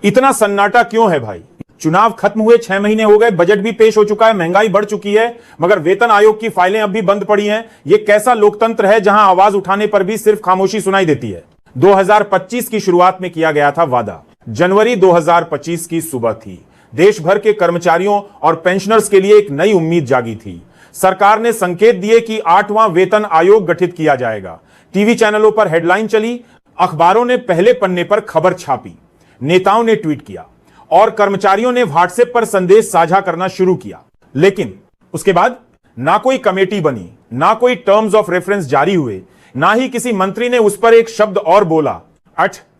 इतना सन्नाटा क्यों है भाई? चुनाव खत्म हुए 6 महीने हो गए, बजट भी पेश हो चुका है, महंगाई बढ़ चुकी है, मगर वेतन आयोग की फाइलें अब भी बंद पड़ी हैं। यह कैसा लोकतंत्र है जहां आवाज उठाने पर भी सिर्फ खामोशी सुनाई देती है? 2025 की शुरुआत में किया गया था वादा। जनवरी 2025 की सुबह थी। देश भर के कर्मचारियों और पेंशनर्स के लिए एक नई उम्मीद जागी थी। सरकार ने संकेत दिए कि 8वां वेतन आयोग गठित किया जाएगा। टीवी चैनलों पर हेडलाइन चली, अखबारों ने पहले पन्ने पर खबर छापी, नेताओं ने ट्वीट किया और कर्मचारियों ने व्हाट्सएप पर संदेश साझा करना शुरू किया। लेकिन उसके बाद ना कोई कमेटी बनी, ना कोई टर्म्स ऑफ रेफरेंस जारी हुए, ना ही किसी मंत्री ने उस पर एक शब्द और बोला।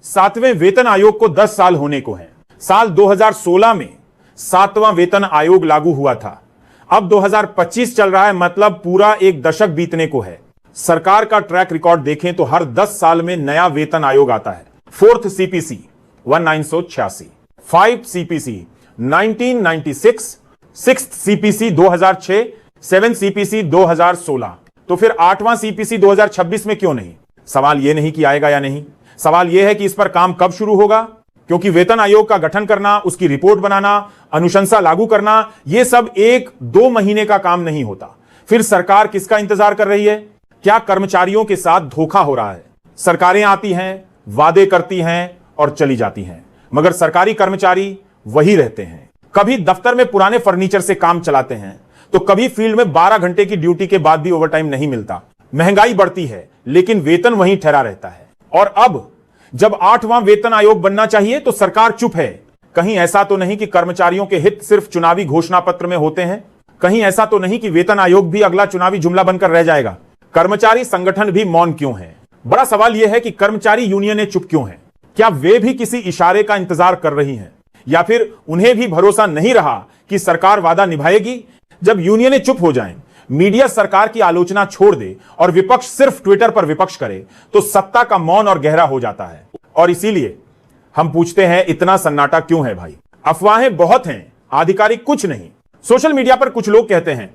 7वें वेतन आयोग को 10 साल होने को हैं। साल 2016 में 7वां वेतन आयोग लागू हुआ था। अब 2025 चल रहा है, मतलब पूरा एक दशक बीतने को है। सरकार का ट्रैक रिकॉर्ड देखें तो हर 10 साल में नया वेतन आयोग आता है। 4th CPC 1986, 5th CPC 1996, 6th CPC 2006, 7th CPC 2016। तो फिर 8वां CPC 2026 में क्यों नहीं? सवाल यह नहीं कि आएगा या नहीं, सवाल यह है कि इस पर काम कब शुरू होगा। क्योंकि वेतन आयोग का गठन करना, उसकी रिपोर्ट बनाना, अनुशंसा लागू करना, यह सब 1-2 महीने का काम नहीं होता। फिर सरकार किसका इंतजार कर रही है? क्या कर्मचारियों के साथ धोखा हो रहा है? सरकारें आती हैं, वादे करती हैं और चली जाती हैं, मगर सरकारी कर्मचारी वही रहते हैं। कभी दफ्तर में पुराने फर्नीचर से काम चलाते हैं, तो कभी फील्ड में 12 घंटे की ड्यूटी के बाद भी ओवरटाइम नहीं मिलता। महंगाई बढ़ती है, लेकिन वेतन वहीं ठहरा रहता है। और अब जब 8वां वेतन आयोग बनना चाहिए तो सरकार चुप है। कहीं ऐसा तो नहीं कि कर्मचारियों के हित सिर्फ चुनावी घोषणा पत्र में होते हैं? कहीं ऐसा तो नहीं कि वेतन आयोग भी अगला चुनावी जुमला बनकर रह जाएगा? कर्मचारी संगठन भी मौन क्यों है? बड़ा सवाल यह है कि कर्मचारी यूनियनें चुप क्यों हैं? क्या वे भी किसी इशारे का इंतजार कर रही हैं, या फिर उन्हें भी भरोसा नहीं रहा कि सरकार वादा निभाएगी? जब यूनियनें चुप हो जाएं, मीडिया सरकार की आलोचना छोड़ दे और विपक्ष सिर्फ ट्विटर पर विपक्ष करे, तो सत्ता का मौन और गहरा हो जाता है। और इसीलिए हम पूछते हैं, इतना सन्नाटा क्यों है भाई? अफवाहें बहुत हैं, आधिकारिक कुछ नहीं। सोशल मीडिया पर कुछ लोग कहते हैं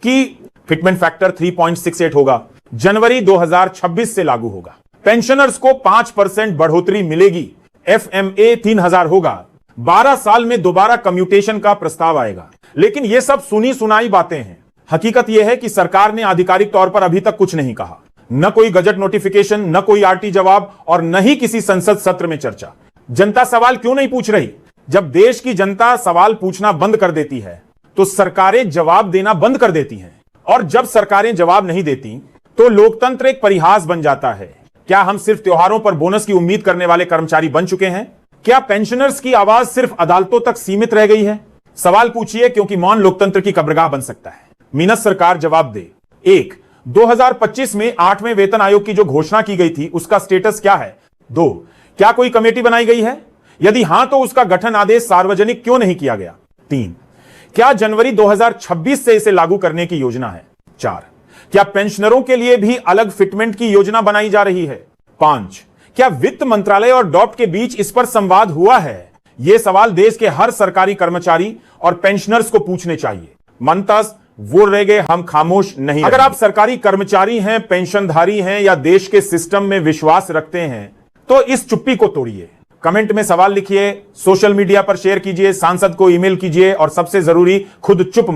कि फिटमेंट फैक्टर 3.68 होगा, जनवरी 2026 से लागू होगा, पेंशनर्स को 5% बढ़ोतरी मिलेगी, FMA 3000 होगा, 12 साल में दोबारा कम्यूटेशन का प्रस्ताव आएगा। लेकिन यह सब सुनी सुनाई बातें हैं। हकीकत यह है कि सरकार ने आधिकारिक तौर पर अभी तक कुछ नहीं कहा। न कोई गजट नोटिफिकेशन, न कोई RT जवाब और न ही किसी संसद सत्र में चर्चा। जनता सवाल क्यों नहीं पूछ रही? जब देश की जनता सवाल पूछना बंद कर देती है तो सरकारें जवाब देना बंद कर देती हैं, और जब सरकारें जवाब नहीं देती तो लोकतंत्र एक परिहास बन जाता है। क्या हम सिर्फ त्योहारों पर बोनस की उम्मीद करने वाले कर्मचारी बन चुके हैं? क्या पेंशनर्स की आवाज सिर्फ अदालतों तक सीमित रह गई है? सवाल पूछिए, क्योंकि मौन लोकतंत्र की कब्रगाह बन सकता है। मीनत सरकार जवाब दे। 1. 2025 में 8वें वेतन आयोग की जो घोषणा की गई थी, उसका स्टेटस क्या है? 2. क्या कोई कमेटी बनाई गई है? यदि हां, तो उसका गठन आदेश सार्वजनिक क्यों नहीं किया गया? 3. क्या जनवरी 2026 से इसे लागू करने की योजना है? 4. क्या पेंशनरों के लिए भी अलग फिटमेंट की योजना बनाई जा रही है? 5. क्या वित्त मंत्रालय और डॉप्ट के बीच इस पर संवाद हुआ है? यह सवाल देश के हर सरकारी कर्मचारी और पेंशनर्स को पूछने चाहिए। मंतस वो रह गए, हम खामोश नहीं। अगर आप सरकारी कर्मचारी हैं, पेंशनधारी हैं या देश के सिस्टम में विश्वास रखते हैं, तो इस चुप्पी को तोड़िए। कमेंट में सवाल लिखिए, सोशल मीडिया पर शेयर कीजिए, सांसद को ईमेल कीजिए और सबसे जरूरी, खुद चुप मत